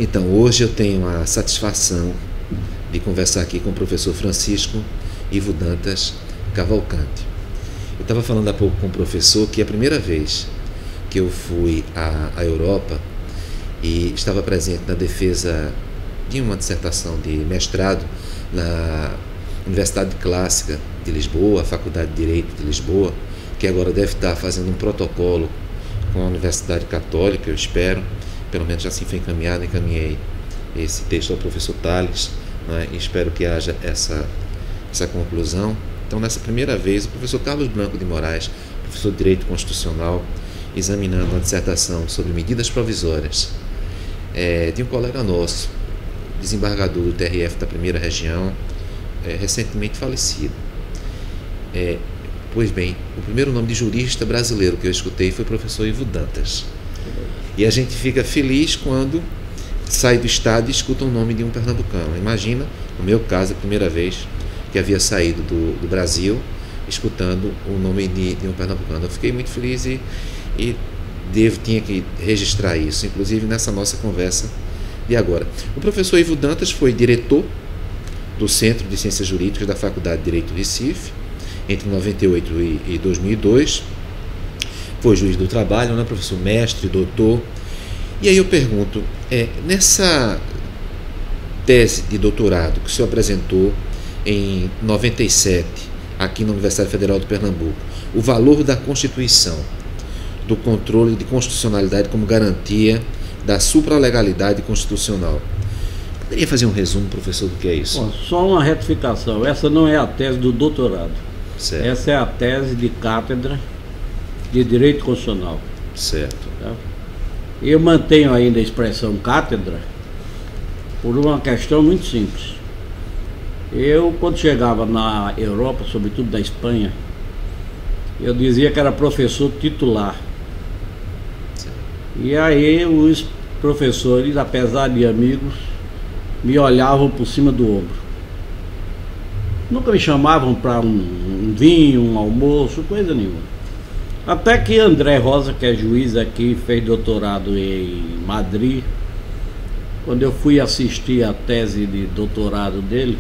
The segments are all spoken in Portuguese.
Então, hoje eu tenho a satisfação de conversar aqui com o professor Francisco Ivo Dantas Cavalcante. Eu estava falando há pouco com o professor que a primeira vez que eu fui à Europa e estava presente na defesa de uma dissertação de mestrado na Universidade Clássica de Lisboa, a Faculdade de Direito de Lisboa, que agora deve estar fazendo um protocolo com a Universidade Católica, eu espero, pelo menos assim foi encaminhado, encaminhei esse texto ao professor Tales, né, e espero que haja essa conclusão. Então, nessa primeira vez, o professor Carlos Blanco de Moraes, professor de Direito Constitucional, examinando uma dissertação sobre medidas provisórias de um colega nosso, desembargador do TRF da primeira região, recentemente falecido. Pois bem, o primeiro nome de jurista brasileiro que eu escutei foi o professor Ivo Dantas. E a gente fica feliz quando sai do estado e escuta o nome de um pernambucano. Imagina, no meu caso, a primeira vez que havia saído do Brasil, escutando o nome de um pernambucano. Eu fiquei muito feliz e tinha que registrar isso, inclusive nessa nossa conversa de agora. O professor Ivo Dantas foi diretor do Centro de Ciências Jurídicas da Faculdade de Direito do Recife, entre 98 e 2002. Foi juiz do trabalho, né, professor mestre, doutor. E aí eu pergunto, nessa tese de doutorado que o senhor apresentou em 97, aqui na Universidade Federal de Pernambuco, o valor da Constituição, do controle de constitucionalidade como garantia da supralegalidade constitucional. Poderia fazer um resumo, professor, do que é isso? Bom, só uma retificação, essa não é a tese do doutorado. Certo. Essa é a tese de cátedra de Direito Constitucional. Certo. Tá? Eu mantenho ainda a expressão cátedra por uma questão muito simples. Eu, quando chegava na Europa, sobretudo na Espanha, eu dizia que era professor titular. Certo. E aí os professores, apesar de amigos, me olhavam por cima do ombro. Nunca me chamavam para um vinho, um almoço, coisa nenhuma. Até que André Rosa, que é juiz aqui, fez doutorado em Madrid. Quando eu fui assistir a tese de doutorado dele,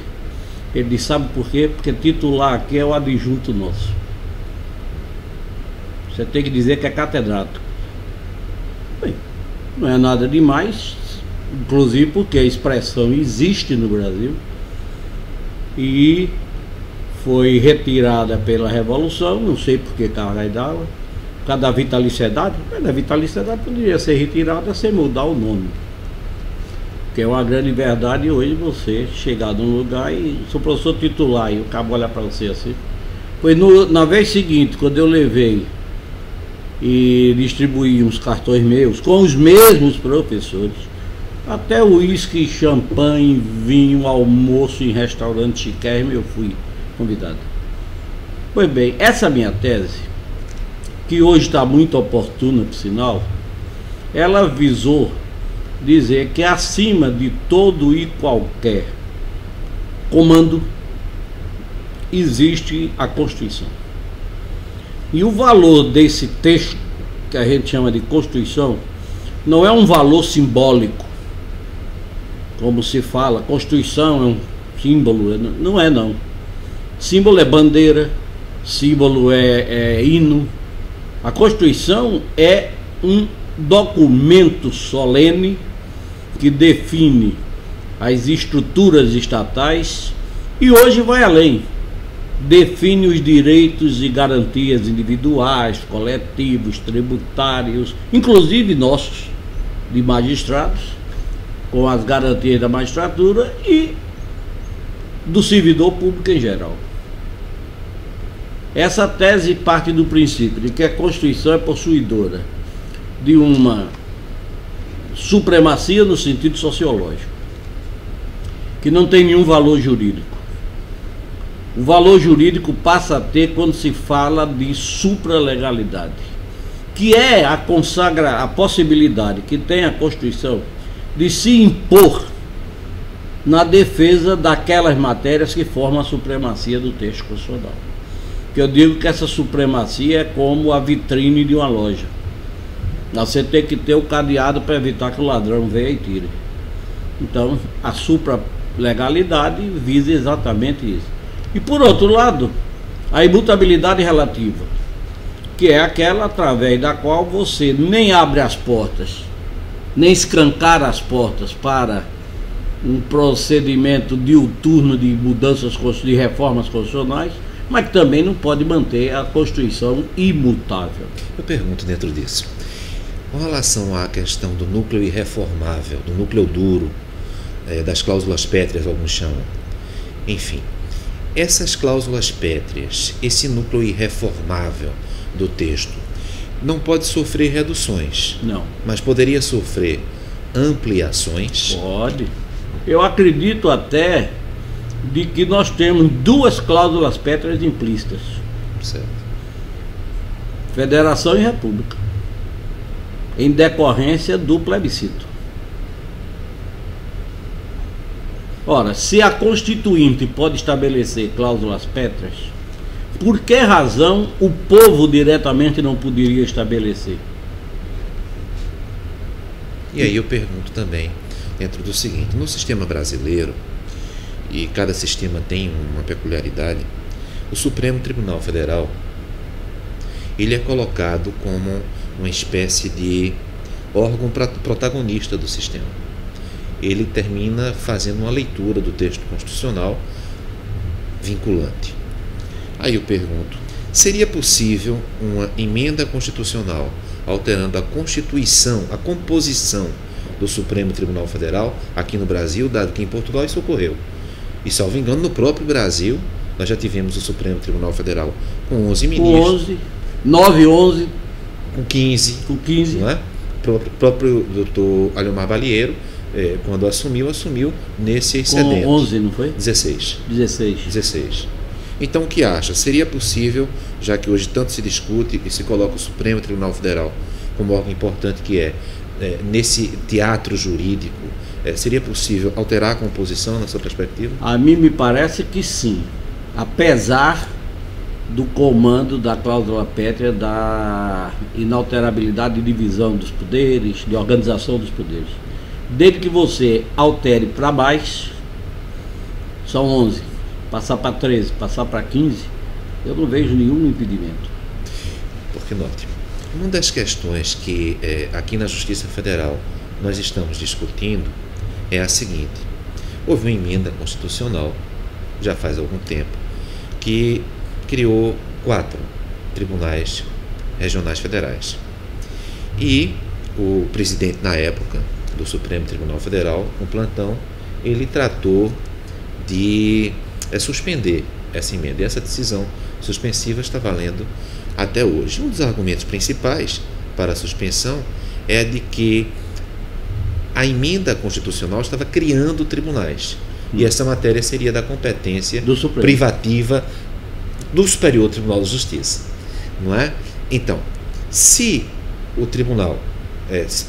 ele disse, sabe por quê? Porque titular aqui é o adjunto nosso. Você tem que dizer que é catedrático. Bem, não é nada demais, inclusive porque a expressão existe no Brasil e foi retirada pela Revolução, não sei por que carga d'água, por causa da vitaliciedade. Mas a vitaliciedade poderia ser retirada sem mudar o nome. Que é uma grande verdade hoje você chegar num lugar e sou professor titular e o cabo olha para você assim. Pois na vez seguinte, quando eu levei e distribuí uns cartões meus com os mesmos professores, até uísque, champanhe, vinho, almoço em restaurante chiquérrimo eu fui convidado. Pois bem, essa minha tese, que hoje está muito oportuna, por sinal, ela visou dizer que acima de todo e qualquer comando existe a Constituição. E o valor desse texto, que a gente chama de Constituição, não é um valor simbólico, como se fala, Constituição é um símbolo, não é não. Símbolo é bandeira, símbolo é hino. A Constituição é um documento solene que define as estruturas estatais e hoje vai além, define os direitos e garantias individuais, coletivos, tributários, inclusive nossos, de magistrados, com as garantias da magistratura e do servidor público em geral. Essa tese parte do princípio de que a Constituição é possuidora de uma supremacia no sentido sociológico, que não tem nenhum valor jurídico. O valor jurídico passa a ter quando se fala de supralegalidade, que é a possibilidade que tem a Constituição de se impor na defesa daquelas matérias que formam a supremacia do texto constitucional. Que eu digo que essa supremacia é como a vitrine de uma loja. Você tem que ter o cadeado para evitar que o ladrão venha e tire. Então, a supralegalidade visa exatamente isso. E por outro lado, a imutabilidade relativa, que é aquela através da qual você nem abre as portas, nem escancara as portas para um procedimento diuturno de mudanças, de reformas constitucionais, mas que também não pode manter a Constituição imutável. Eu pergunto dentro disso, com relação à questão do núcleo irreformável, do núcleo duro, das cláusulas pétreas, alguns chamam, enfim, essas cláusulas pétreas, esse núcleo irreformável do texto, não pode sofrer reduções. Não. Mas poderia sofrer ampliações? Pode. Eu acredito até de que nós temos duas cláusulas pétreas implícitas. Certo. Federação e República, em decorrência do plebiscito. Ora, se a Constituinte pode estabelecer cláusulas pétreas, por que razão o povo diretamente não poderia estabelecer? E aí eu pergunto também, dentro do seguinte, no sistema brasileiro, e cada sistema tem uma peculiaridade, o Supremo Tribunal Federal, ele é colocado como uma espécie de órgão protagonista do sistema. Ele termina fazendo uma leitura do texto constitucional vinculante. Aí eu pergunto, seria possível uma emenda constitucional alterando a Constituição, a composição do Supremo Tribunal Federal aqui no Brasil, dado que em Portugal isso ocorreu? E, salvo engano, no próprio Brasil, nós já tivemos o Supremo Tribunal Federal com 11 ministros. Com 11, 9, 11. Com 15. Com 15. Não é? O próprio doutor Aliomar Balieiro, quando assumiu nesse excedente. Com 11, não foi? 16. 16. Então, o que acha? Seria possível, já que hoje tanto se discute e se coloca o Supremo Tribunal Federal como órgão importante que nesse teatro jurídico, seria possível alterar a composição na sua perspectiva? A mim me parece que sim, apesar do comando da cláusula pétrea da inalterabilidade de divisão dos poderes, de organização dos poderes. Desde que você altere para baixo, são 11, passar para 13, passar para 15, eu não vejo nenhum impedimento. Porque, note, uma das questões que aqui na Justiça Federal nós estamos discutindo é a seguinte: houve uma emenda constitucional, já faz algum tempo, que criou 4 tribunais regionais federais. E o presidente, na época, do Supremo Tribunal Federal, com plantão, ele tratou de suspender essa emenda. E essa decisão suspensiva está valendo até hoje. Um dos argumentos principais para a suspensão é de que a emenda constitucional estava criando tribunais. E essa matéria seria da competência privativa do Superior Tribunal de Justiça. Não é? Então, se o tribunal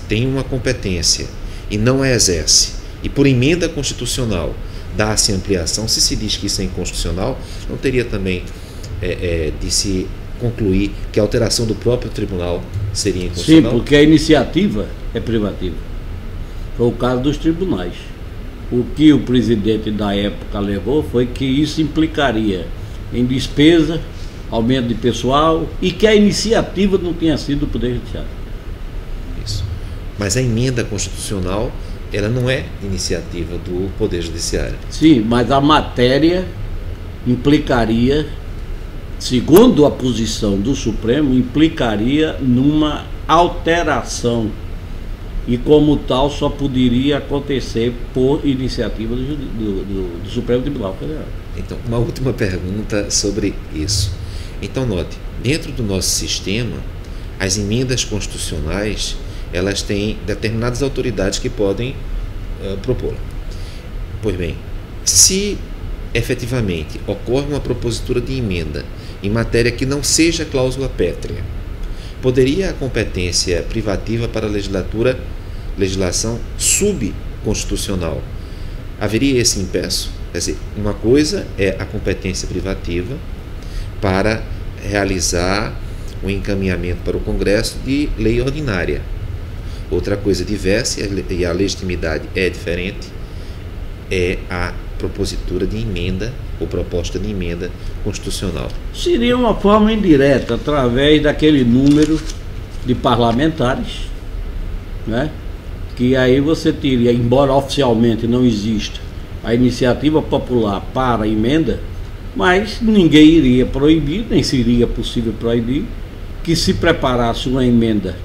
tem uma competência e não a exerce, e por emenda constitucional dá-se ampliação, se diz que isso é inconstitucional, não teria também de se concluir que a alteração do próprio tribunal seria inconstitucional? Sim, porque a iniciativa é privativa. Foi o caso dos tribunais. O que o presidente da época levou foi que isso implicaria em despesa, aumento de pessoal, e que a iniciativa não tinha sido do Poder Judiciário. Isso. Mas a emenda constitucional, ela não é iniciativa do Poder Judiciário. Sim, mas a matéria implicaria, segundo a posição do Supremo, implicaria numa alteração. E como tal, só poderia acontecer por iniciativa do Supremo Tribunal Federal. Então, uma última pergunta sobre isso. Então, note, dentro do nosso sistema, as emendas constitucionais, elas têm determinadas autoridades que podem propô-la. Pois bem, se efetivamente ocorre uma propositura de emenda em matéria que não seja cláusula pétrea, poderia a competência privativa para a legislação subconstitucional, haveria esse impeço? Quer dizer, uma coisa é a competência privativa para realizar o encaminhamento para o Congresso de lei ordinária. Outra coisa diversa, e a legitimidade é diferente, é a propositura de emenda ou proposta de emenda constitucional? Seria uma forma indireta, através daquele número de parlamentares, né? Que aí você teria, embora oficialmente não exista a iniciativa popular para a emenda, mas ninguém iria proibir, nem seria possível proibir, que se preparasse uma emenda,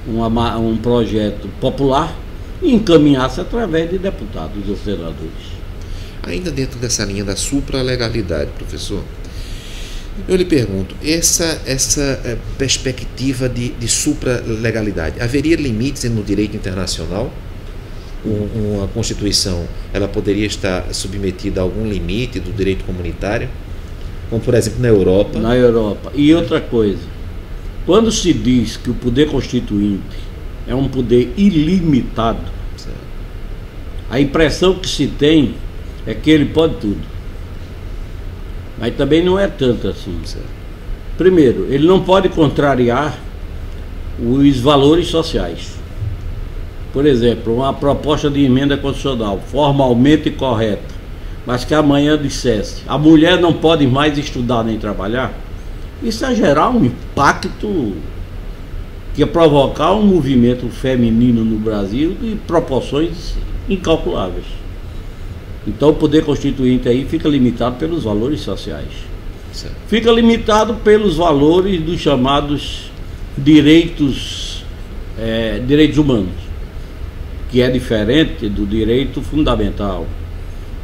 um projeto popular e encaminhasse através de deputados ou senadores. Ainda dentro dessa linha da supralegalidade, professor, eu lhe pergunto, essa perspectiva de supralegalidade, haveria limites no direito internacional? Uma Constituição, ela poderia estar submetida a algum limite do direito comunitário? Como, por exemplo, na Europa? Na Europa. E outra coisa, quando se diz que o poder constituinte é um poder ilimitado, certo, a impressão que se tem é que ele pode tudo. Mas também não é tanto assim. Certo. Primeiro, ele não pode contrariar os valores sociais. Por exemplo, uma proposta de emenda constitucional formalmente correta, mas que amanhã dissesse a mulher não pode mais estudar nem trabalhar, isso ia gerar um impacto que ia provocar um movimento feminino no Brasil de proporções incalculáveis. Então o poder constituinte aí fica limitado pelos valores sociais. Certo. Fica limitado pelos valores dos chamados direitos humanos, que é diferente do direito fundamental.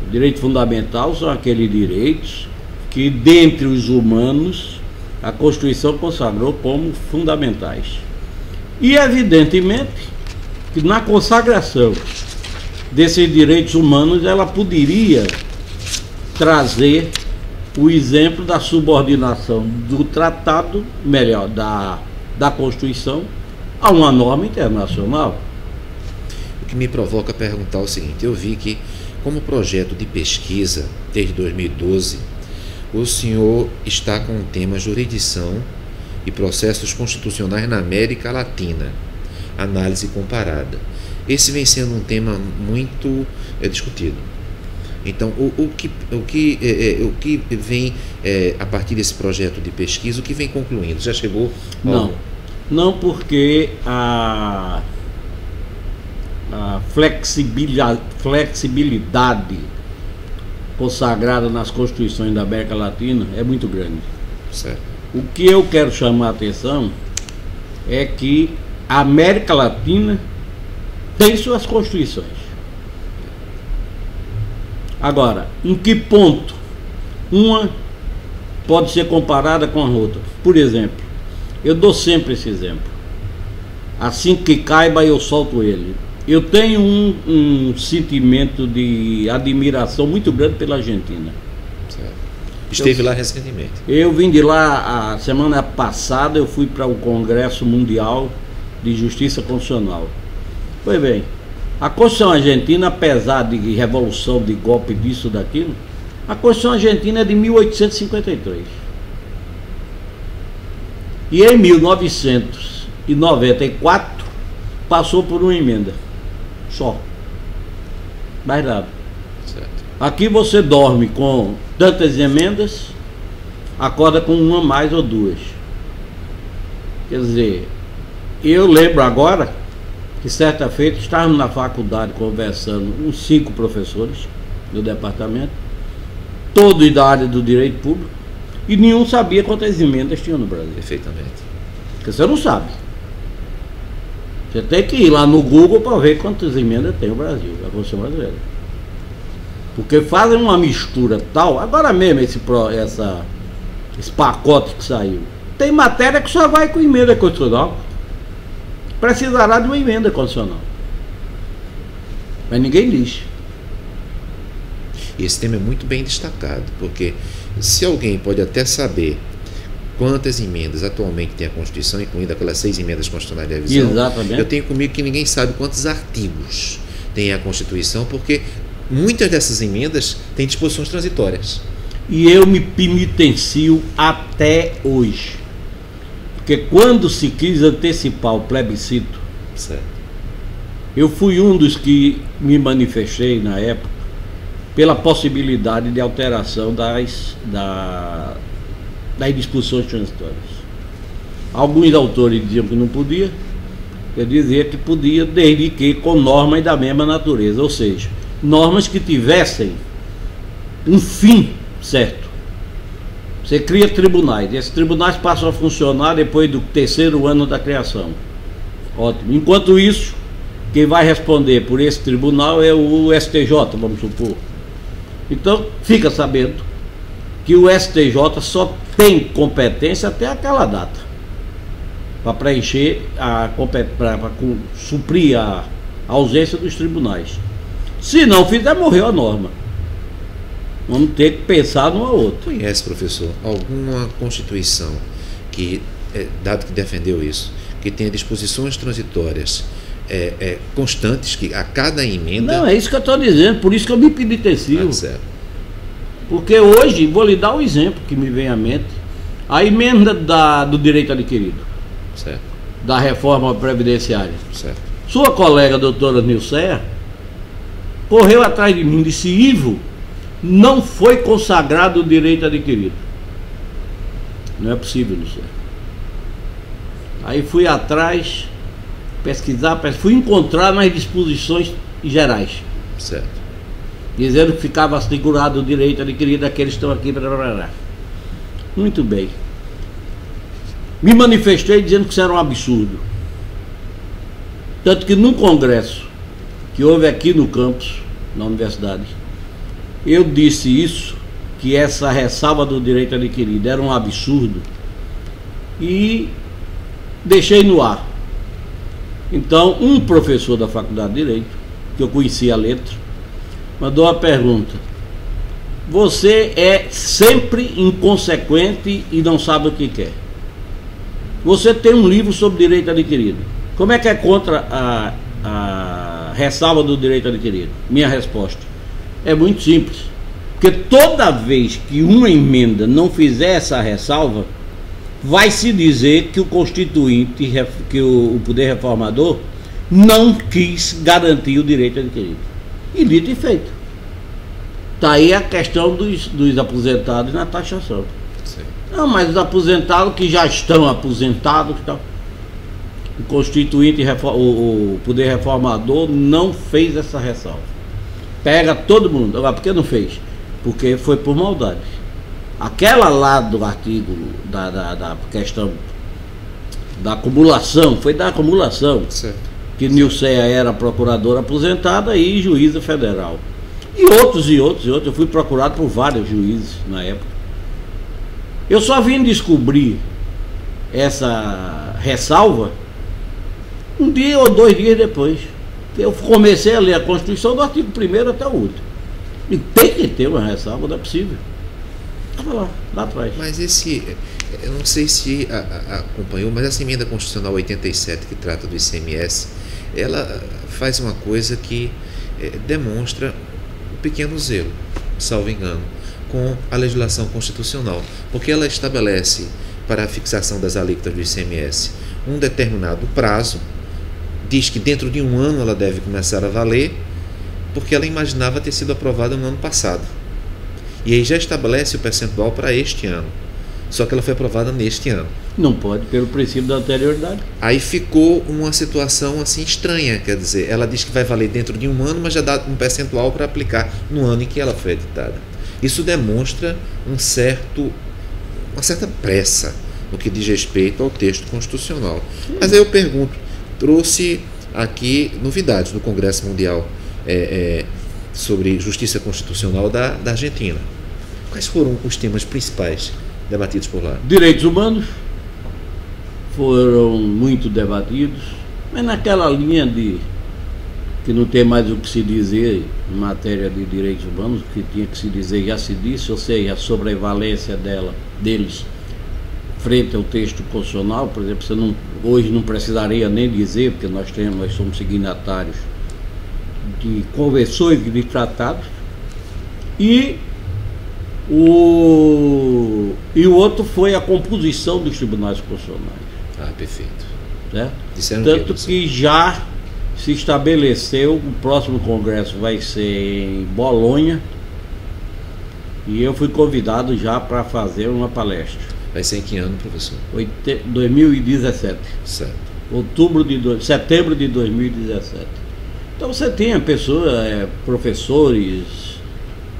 O direito fundamental são aqueles direitos que, dentre os humanos, a Constituição consagrou como fundamentais. E, evidentemente, que na consagração desses direitos humanos, ela poderia trazer o exemplo da subordinação do tratado, melhor, da Constituição, a uma norma internacional. O que me provoca perguntar o seguinte: eu vi que, como projeto de pesquisa, desde 2012, o senhor está com o tema Jurisdição e Processos Constitucionais na América Latina, análise comparada. Esse vem sendo um tema muito discutido. Então, o que vem a partir desse projeto de pesquisa, o que vem concluindo? Já chegou? Não, porque a flexibilidade consagrada nas constituições da América Latina é muito grande. Certo. O que eu quero chamar a atenção é que a América Latina tem suas constituições. Agora, em que ponto uma pode ser comparada com a outra? Por exemplo, eu dou sempre esse exemplo. Assim que caiba, eu solto ele. Eu tenho um sentimento de admiração muito grande pela Argentina. Certo. Esteve lá recentemente. Eu vim de lá a semana passada, eu fui para o Congresso Mundial de Justiça Constitucional. Pois bem, a Constituição Argentina, apesar de revolução, de golpe, disso, daquilo, a Constituição Argentina é de 1853. E em 1994 passou por uma emenda só, mais nada. Certo. Aqui você dorme com tantas emendas, acorda com uma mais ou duas. Quer dizer, eu lembro agora que certa feita estávamos na faculdade conversando, uns 5 professores do departamento, todos da área do direito público, e nenhum sabia quantas emendas tinham no Brasil. Perfeitamente. Porque você não sabe. Você tem que ir lá no Google para ver quantas emendas tem o Brasil, a Constituição brasileira. Porque fazem uma mistura tal. Agora mesmo esse pacote que saiu, tem matéria que só vai com emenda constitucional. Precisará de uma emenda constitucional. Mas ninguém diz. E esse tema é muito bem destacado, porque se alguém pode até saber quantas emendas atualmente tem a Constituição, incluindo aquelas 6 emendas constitucionais de revisão, exatamente, eu tenho comigo que ninguém sabe quantos artigos tem a Constituição, porque muitas dessas emendas têm disposições transitórias. E eu me penitencio até hoje. Porque quando se quis antecipar o plebiscito, certo, eu fui um dos que me manifestei na época pela possibilidade de alteração das disposições transitórias. Alguns autores diziam que não podia, eu dizia que podia, desde que com normas da mesma natureza, ou seja, normas que tivessem um fim certo. Você cria tribunais, e esses tribunais passam a funcionar depois do 3º ano da criação. Ótimo. Enquanto isso, quem vai responder por esse tribunal é o STJ, vamos supor. Então, fica sabendo que o STJ só tem competência até aquela data, para preencher, para suprir a ausência dos tribunais. Se não fizer, morreu a norma. Vamos ter que pensar numa outra. Conhece, professor, alguma Constituição que, dado que defendeu isso, que tenha disposições transitórias constantes, que a cada emenda... Não, é isso que eu estou dizendo, por isso que eu me penitencio. Certo. Porque hoje, vou lhe dar um exemplo que me vem à mente, a emenda do direito adquirido, certo, da reforma previdenciária. Certo. Sua colega, doutora Nilceia, correu atrás de mim, disse: Ivo, não foi consagrado o direito adquirido. Não é possível, Nilceia. Aí fui atrás, pesquisar, fui encontrar nas disposições gerais. Certo. Dizendo que ficava assegurado o direito adquirido daqueles que estão aqui. Muito bem. Me manifestei dizendo que isso era um absurdo. Tanto que num congresso que houve aqui no campus, na universidade, eu disse isso, que essa ressalva do direito adquirido era um absurdo, e deixei no ar. Então, um professor da Faculdade de Direito, que eu conhecia a letra, mandou a pergunta: você é sempre inconsequente e não sabe o que quer. Você tem um livro sobre direito adquirido. Como é que é contra a ressalva do direito adquirido? Minha resposta é muito simples. Porque toda vez que uma emenda não fizer essa ressalva, vai se dizer que o Constituinte, que o Poder Reformador, não quis garantir o direito adquirido. E dito e feito. Está aí a questão dos aposentados na taxação. Sim. Não, mas os aposentados que já estão aposentados, o Constituinte, o Poder Reformador não fez essa ressalva. Pega todo mundo. Agora, por que não fez? Porque foi por maldade. Aquela lá do artigo da questão da acumulação, foi da acumulação. Certo. Que Nilceia era procuradora aposentada e juíza federal. E outros. Eu fui procurado por vários juízes na época. Eu só vim descobrir essa ressalva um dia ou 2 dias depois. Eu comecei a ler a Constituição do artigo 1º até o último. E tem que ter uma ressalva, não é possível. Estava lá atrás. Mas eu não sei se acompanhou, mas essa emenda constitucional 87, que trata do ICMS, ela faz uma coisa que demonstra um pequeno zelo, salvo engano, com a legislação constitucional, porque ela estabelece para a fixação das alíquotas do ICMS um determinado prazo, diz que dentro de 1 ano ela deve começar a valer, porque ela imaginava ter sido aprovada no ano passado. E aí já estabelece o percentual para este ano. Só que ela foi aprovada neste ano. Não pode, pelo princípio da anterioridade. Aí ficou uma situação assim estranha, quer dizer, ela diz que vai valer dentro de 1 ano, mas já dá um percentual para aplicar no ano em que ela foi editada. Isso demonstra uma certa pressa no que diz respeito ao texto constitucional. Mas aí eu pergunto, trouxe aqui novidades do Congresso Mundial sobre Justiça Constitucional da Argentina. Quais foram os temas principais debatidos por lá? Direitos humanos foram muito debatidos, mas naquela linha de que não tem mais o que se dizer em matéria de direitos humanos, o que tinha que se dizer já se disse, ou seja, a sobrevalência deles frente ao texto constitucional. Por exemplo, hoje não precisaria nem dizer, porque nós somos signatários de convenções e de tratados, e o outro foi a composição dos tribunais constitucionais. Ah, perfeito. Certo? Disseram tanto que já se estabeleceu, o próximo congresso vai ser em Bolonha, E eu fui convidado já para fazer uma palestra. Vai ser em que ano, professor? 2017. Certo. Setembro de 2017. Então você tem pessoas, professores,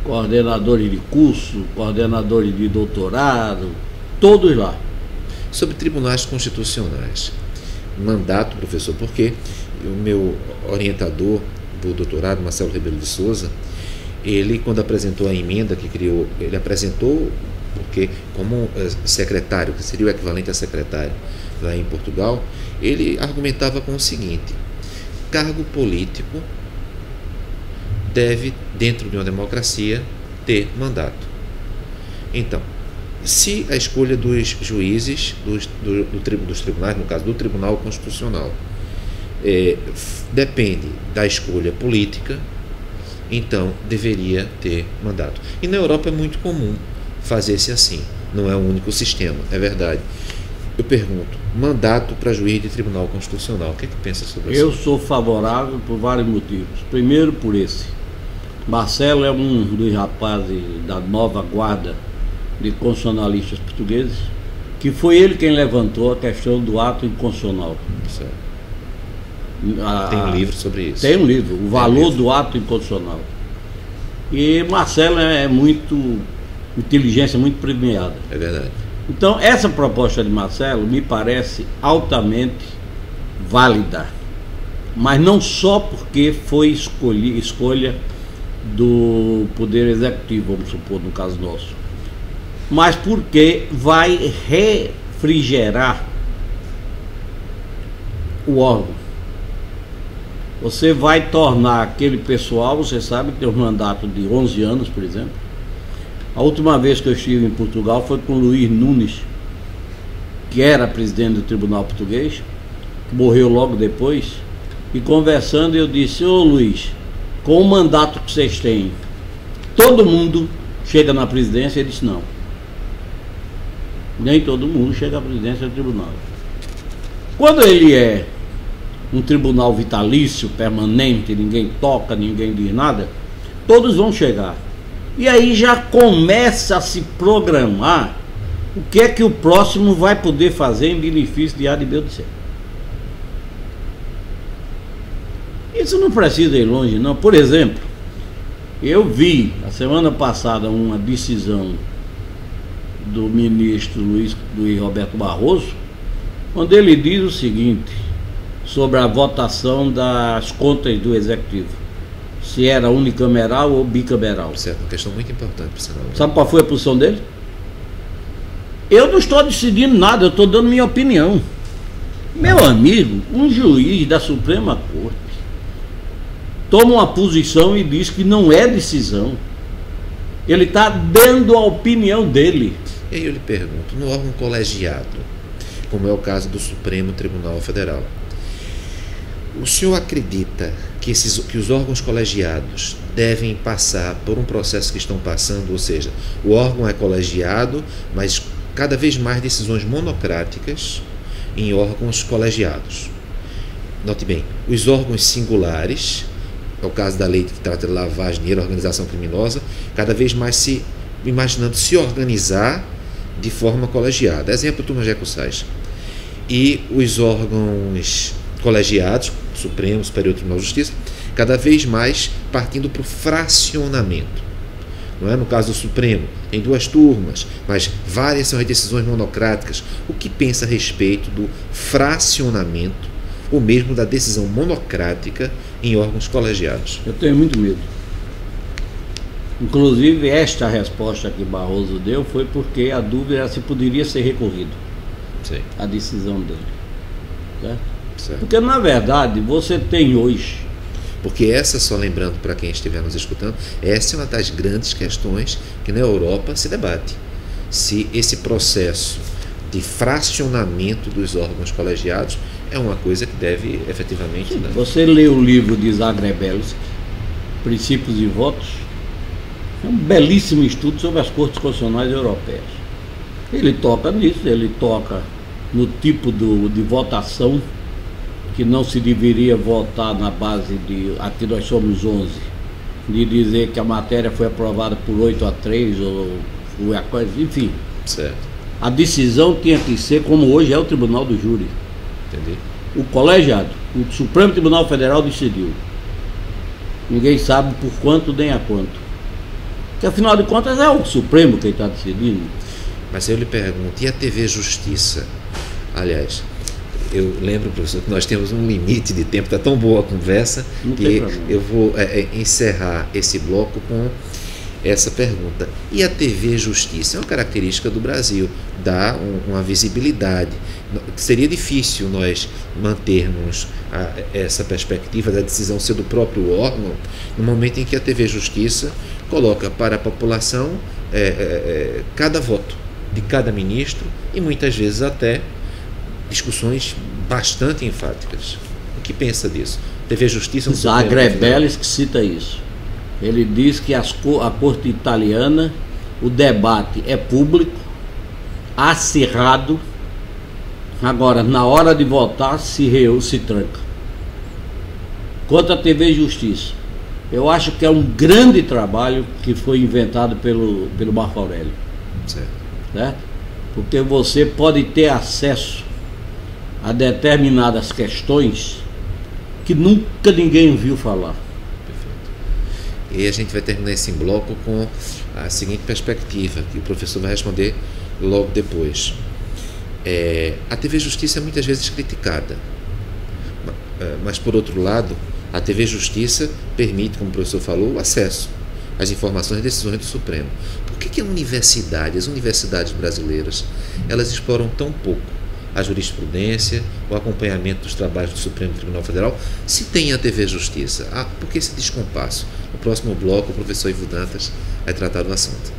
coordenadores de curso, coordenadores de doutorado, todos lá. Sobre tribunais constitucionais. Mandato, professor, porque o meu orientador do doutorado, Marcelo Ribeiro de Souza, ele, quando apresentou a emenda que criou, ele apresentou porque, como secretário, que seria o equivalente a secretário lá em Portugal, ele argumentava com o seguinte: cargo político deve, dentro de uma democracia, ter mandato. Então, se a escolha dos juízes dos tribunais, no caso do Tribunal Constitucional, depende da escolha política, então deveria ter mandato. E na Europa é muito comum fazer-se assim, não é o único sistema, é verdade. Eu pergunto, mandato para juiz de Tribunal Constitucional, o que é que pensa sobre isso? Eu sou favorável por vários motivos. Primeiro, por esse. Marcelo é um dos rapazes da nova guarda de constitucionalistas portugueses, que foi ele quem levantou a questão do ato inconstitucional. Certo. Tem um livro sobre isso. Tem um livro, O Valor do Ato Inconstitucional. E Marcelo é muito inteligência, muito premiada. É verdade. Então, essa proposta de Marcelo me parece altamente válida, mas não só porque foi escolha do Poder Executivo, vamos supor, no caso nosso, mas porque vai refrigerar o órgão. Você vai tornar aquele pessoal, você sabe que tem um mandato de 11 anos, por exemplo. A última vez que eu estive em Portugal foi com Luís Nunes, que era presidente do Tribunal Português, que morreu logo depois, e conversando eu disse: ô Luís, com o mandato que vocês têm, todo mundo chega na presidência? Ele disse: não. Nem todo mundo chega à presidência do tribunal. Quando ele é um tribunal vitalício, permanente, ninguém toca, ninguém diz nada, todos vão chegar. E aí já começa a se programar o que é que o próximo vai poder fazer em benefício de A, de B ou de C. Isso não precisa ir longe, não. Por exemplo, eu vi a semana passada uma decisão do ministro Luiz Roberto Barroso, onde ele diz o seguinte sobre a votação das contas do Executivo, se era unicameral ou bicameral. Certo, uma questão muito importante, por sinal. Sabe qual foi a posição dele? Eu não estou decidindo nada, eu estou dando minha opinião. Meu amigo, um juiz da Suprema Corte toma uma posição e diz que não é decisão. Ele está dando a opinião dele. E aí eu lhe pergunto, no órgão colegiado, como é o caso do Supremo Tribunal Federal, o senhor acredita que os órgãos colegiados devem passar por um processo que estão passando, ou seja, o órgão é colegiado, mas cada vez mais decisões monocráticas em órgãos colegiados? Note bem, os órgãos singulares, é o caso da lei que trata de lavagem de dinheiro, organização criminosa, cada vez mais se imaginando se organizar de forma colegiada. Exemplo, turma Jecussais. E os órgãos colegiados, Supremo, Superior Tribunal de Justiça, cada vez mais partindo para o fracionamento. Não é? No caso do Supremo, tem 2 turmas, mas várias são as decisões monocráticas. O que pensa a respeito do fracionamento, ou mesmo da decisão monocrática em órgãos colegiados? Eu tenho muito medo. Inclusive, esta resposta que Barroso deu foi porque a dúvida era se poderia ser recorrido. Sim. A decisão dele. Certo? Certo. Porque, na verdade, você tem hoje... Porque essa, só lembrando para quem estiver nos escutando, essa é uma das grandes questões que na Europa se debate. Se esse processo de fracionamento dos órgãos colegiados é uma coisa que deve efetivamente... Sim, você lê o livro de Zagrebelsky, Princípios e Votos, é um belíssimo estudo sobre as cortes constitucionais europeias. Ele toca nisso, ele toca no tipo de votação, que não se deveria votar na base de... Aqui nós somos 11, de dizer que a matéria foi aprovada por 8-3 ou foi a coisa, enfim. Certo. A decisão tinha que ser como hoje é o Tribunal do Júri. Entendi. O colegiado, o Supremo Tribunal Federal decidiu. Ninguém sabe por quanto nem a quanto. Porque afinal de contas é o Supremo quem está decidindo. Mas eu lhe pergunto, e a TV Justiça? Aliás, eu lembro, professor, que nós temos um limite de tempo, está tão boa a conversa, que eu vou encerrar esse bloco com essa pergunta. E a TV Justiça? É uma característica do Brasil, dá uma visibilidade. Seria difícil nós mantermos essa perspectiva da decisão ser do próprio órgão, no momento em que a TV Justiça coloca para a população cada voto de cada ministro e muitas vezes até discussões bastante enfáticas. O que pensa disso? TV Justiça... Zagrebellis que cita isso. Ele diz que a corte italiana, o debate é público, acirrado, agora na hora de votar se tranca. Quanto à TV Justiça, eu acho que é um grande trabalho que foi inventado pelo Marco Aurélio. Certo? Porque você pode ter acesso a determinadas questões que nunca ninguém viu falar. Perfeito. E a gente vai terminar esse bloco com a seguinte perspectiva, que o professor vai responder logo depois. A TV Justiça é muitas vezes criticada, mas por outro lado, a TV Justiça permite, como o professor falou, o acesso às informações e decisões do Supremo. Por que as universidades brasileiras, elas exploram tão pouco a jurisprudência, o acompanhamento dos trabalhos do Supremo Tribunal Federal, se tem a TV Justiça? Por que esse descompasso? No próximo bloco, o professor Ivo Dantas vai tratar do assunto.